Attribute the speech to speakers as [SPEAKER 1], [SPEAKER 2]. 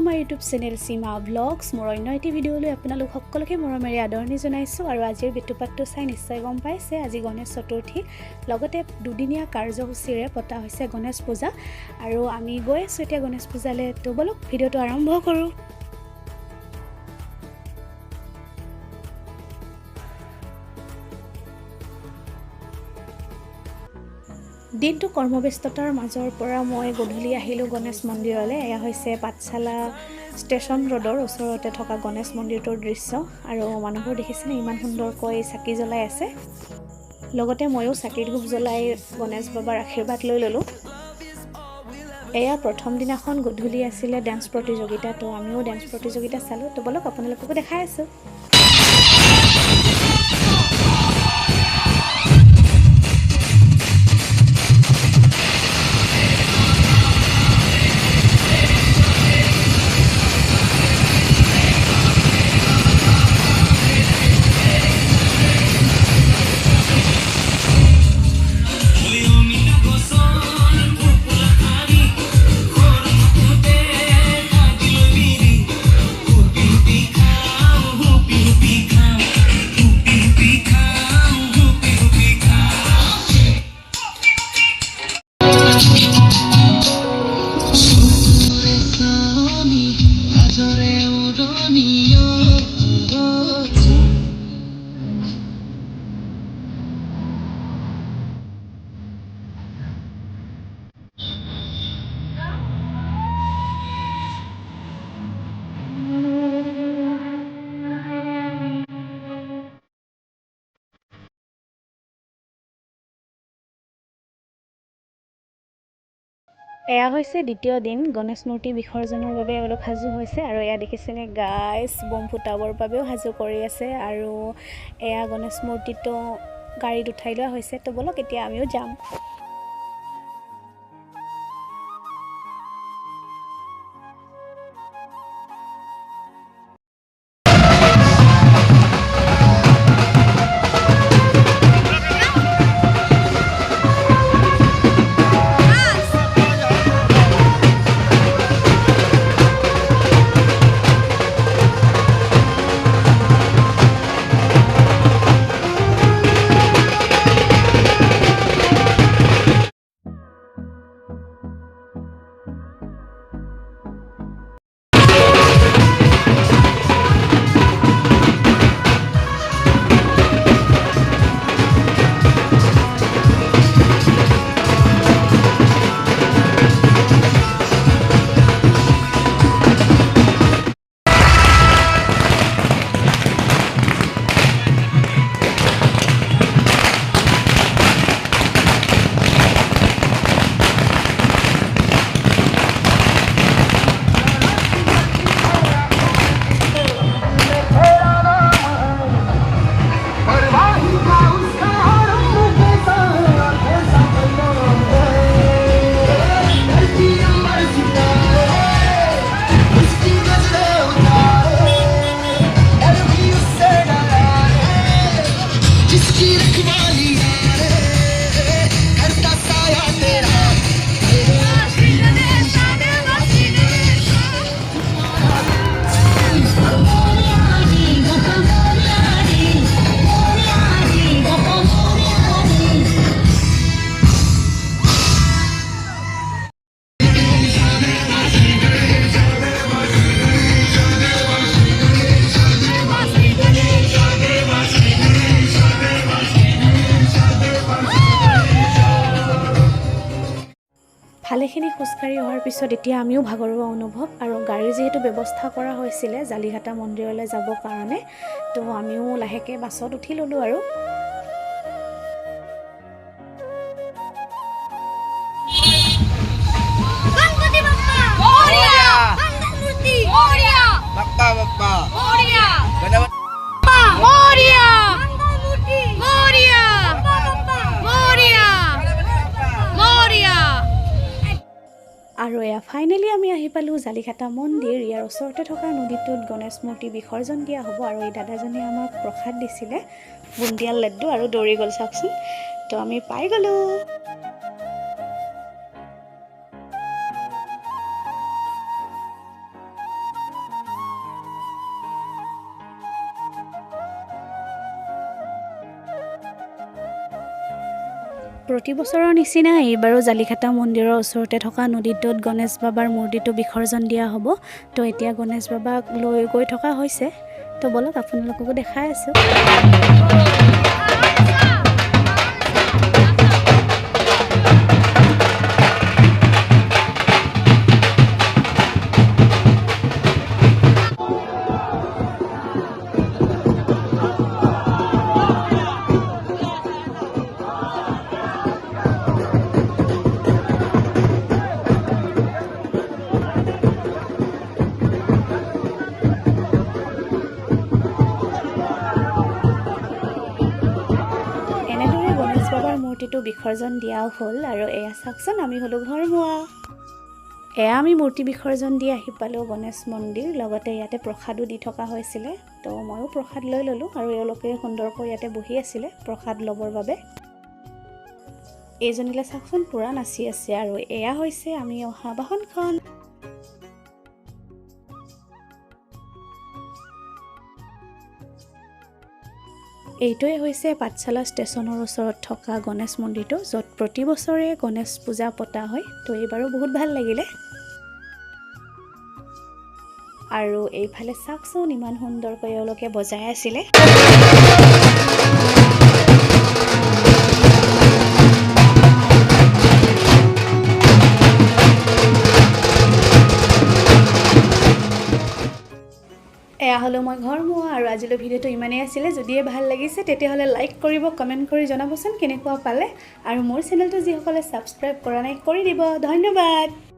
[SPEAKER 1] আমাৰ YouTube channel সীমা blogs মোৰ অন্য এটি ভিডিঅ'লৈ আপোনালোক সকলোকে মৰমেৰে আদৰণি জনাইছোঁ আৰু আজিৰ বেতুপাতটো চাই নিশ্চয় গম পাইছে আজি গণেশ চতুৰ্থী লগতে দুদিনীয়া কাৰ্যসূচীৰে পতা হৈছে গণেশ পূজা আৰু আমি গৈ আছোঁ এতিয়া গণেশ পূজালৈ তো বলক ভিডিঅ'টো আৰম্ভ কৰোঁ। দিনটো কৰ্মব্যস্ততাৰ মাজৰ পৰা মই গধূলি আহিলোঁ গণেশ মন্দিৰলৈ। এয়া হৈছে পাঠশালা ষ্টেচন ৰোডৰ ওচৰতে থকা গণেশ মন্দিৰটোৰ দৃশ্য আৰু মানুহবোৰ দেখিছেনে ইমান সুন্দৰকৈ চাকি জ্বলাই আছে। লগতে ময়ো চাকি ধূপ জ্বলাই গণেশ বাবাৰ আশীৰ্বাদ লৈ ল'লোঁ। এয়া প্ৰথম দিনাখন গধূলি আছিলে ডেন্স প্ৰতিযোগিতা, তো আমিও ডেন্স প্ৰতিযোগিতা চালোঁ। তো বলক আপোনালোককো দেখাই আছোঁ। এয়া হৈছে দ্বিতীয় দিন গণেশ মূৰ্তি বিসৰ্জনৰ বাবে অলপ সাজু হৈছে আৰু এয়া দেখিছেনে গাইজ বম ফুটাবৰ বাবেও সাজু কৰি আছে আৰু এয়া গণেশ মূৰ্তিটো গাড়ীত উঠাই লোৱা হৈছে। তো বলক এতিয়া আমিও যাম। ভালেখিনি খোজকাঢ়ি অহাৰ পিছত এতিয়া আমিও ভাগৰুৱা অনুভৱ আৰু গাড়ী যিহেতু ব্যৱস্থা কৰা হৈছিলে জালিঘাটা মন্দিৰলৈ যাবৰ কাৰণে, তো আমিও লাহেকৈ বাছত উঠি ল'লোঁ আৰু আৰু এয়া ফাইনেলি আমি আহি পালোঁ জালিঘাটা মন্দিৰ। ইয়াৰ ওচৰতে থকা নদীটোত গণেশ মূৰ্তি বিসৰ্জন দিয়া হ'ব আৰু এই দাদাজনে আমাক প্ৰসাদ দিছিলে বুন্দিয়া লাড্ডু আৰু দৌৰি গ'ল চাওকচোন। তো আমি পাই গ'লোঁ। প্ৰতি বছৰৰ নিচিনা এইবাৰো জালিঘাটা মন্দিৰৰ ওচৰতে থকা নদীটোত গণেশ বাবাৰ মূৰ্তিটো বিসৰ্জন দিয়া হ'ব। তো এতিয়া গণেশ বাবাক লৈ গৈ থকা হৈছে। তো বলক আপোনালোককো দেখাই আছোঁ। বাবাৰ মূৰ্তিটো বিসৰ্জন দিয়াও হ'ল আৰু এয়া চাওকচোন আমি হ'লোঁ ঘৰমুৱা। এয়া আমি মূৰ্তি বিসৰ্জন দি আহি পালোঁ গণেশ মন্দিৰ। লগতে ইয়াতে প্ৰসাদো দি থকা হৈছিলে। তো ময়ো প্ৰসাদ লৈ ল'লোঁ আৰু এওঁলোকে সুন্দৰকৈ ইয়াতে বহি আছিলে প্ৰসাদ ল'বৰ বাবে। এইজনীলে চাওকচোন পূৰা নাচি আছে। আৰু এয়া হৈছে আমি অহা বাহনখন। এইটোৱে হৈছে পাঠশালা ষ্টেচনৰ ওচৰত থকা গণেশ মন্দিৰটো, য'ত প্ৰতি বছৰে গণেশ পূজা পতা হয়। তো এইবাৰো বহুত ভাল লাগিলে। আৰু এইফালে চাওকচোন ইমান সুন্দৰকৈ এওঁলোকে বজাই আছিলে। এয়া হ'লো মই ঘৰমুৱা। আৰু আজিলৈ ভিডিঅ'টো ইমানেই আছিলে। যদিহে ভাল লাগিছে তেতিয়াহ'লে লাইক কৰিব, কমেণ্ট কৰি জনাবচোন কেনেকুৱা পালে। আৰু মোৰ চেনেলটো যিসকলে ছাবস্ক্ৰাইব কৰা নাই কৰি দিব। ধন্যবাদ।